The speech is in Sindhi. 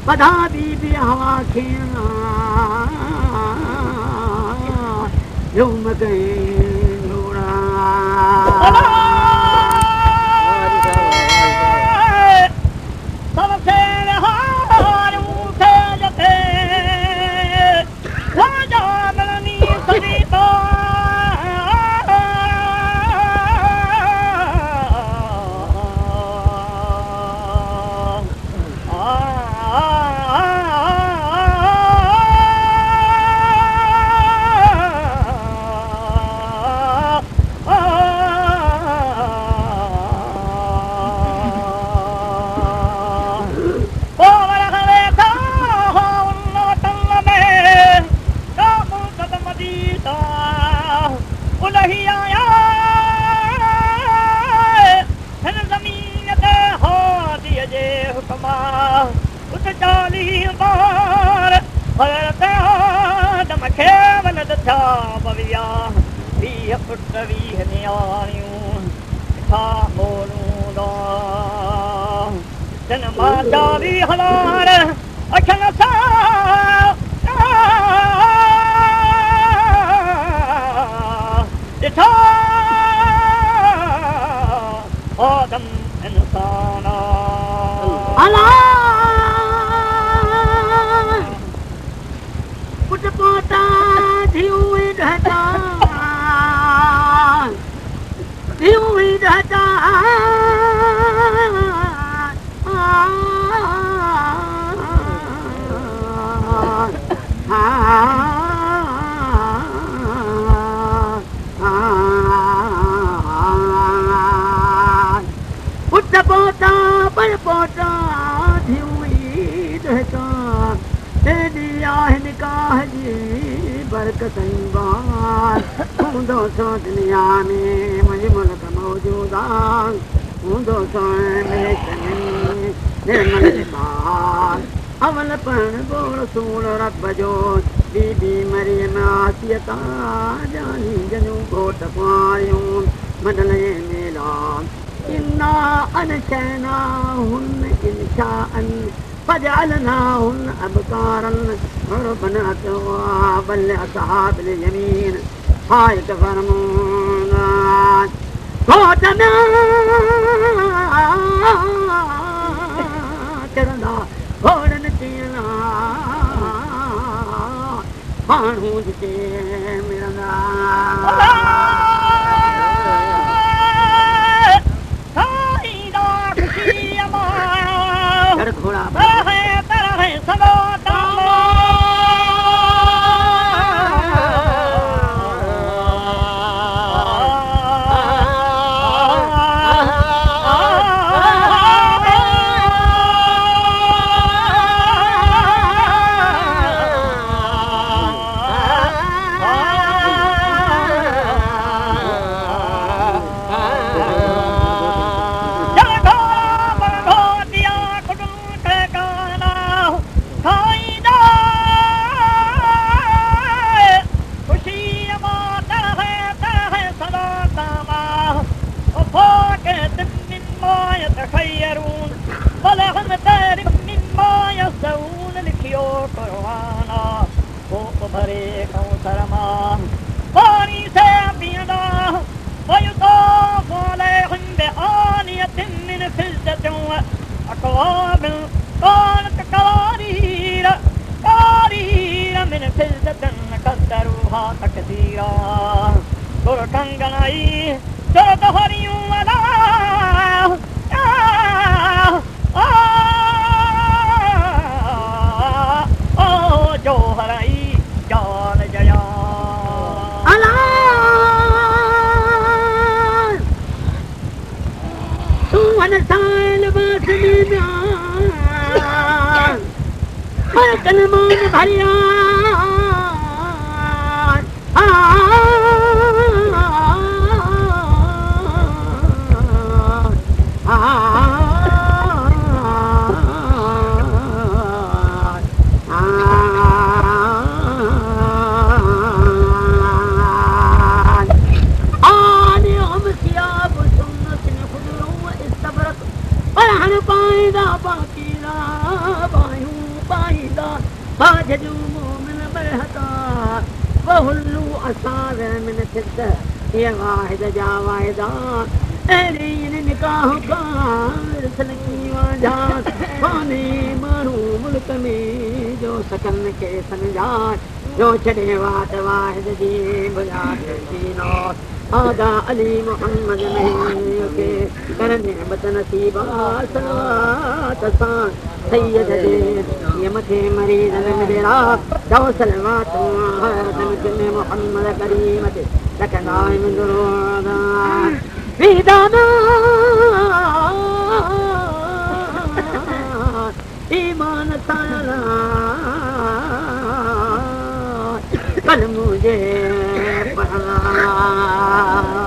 पधा बीबी हवा खेना झूम गए लोड़ा सबसे हार उठे जते राजा मलनी सरिता فجعلناهن أبكارا عربا أترابا لأصحاب اليمين هاي كفرمونا قوتنا كرنا قولن تينا مانو جتي مرنا فاجدوا من برهتا وهلوا أصابع من ستة هي واحدة جا واحدة أهلين نکاح کا سلکی وجہ پانے مارو ملک میں جو سکن کے سمجھا جو چڑے وات واحد جی بجات دینو آدھا علی محمد میں کے کر نعمت نصیبہ صلوات سان سید دے یہ متھے مریض میرا دو صلوات حضرت محمد کریمت لک دائم درود Vidana Iman Tala Kal mujhe padha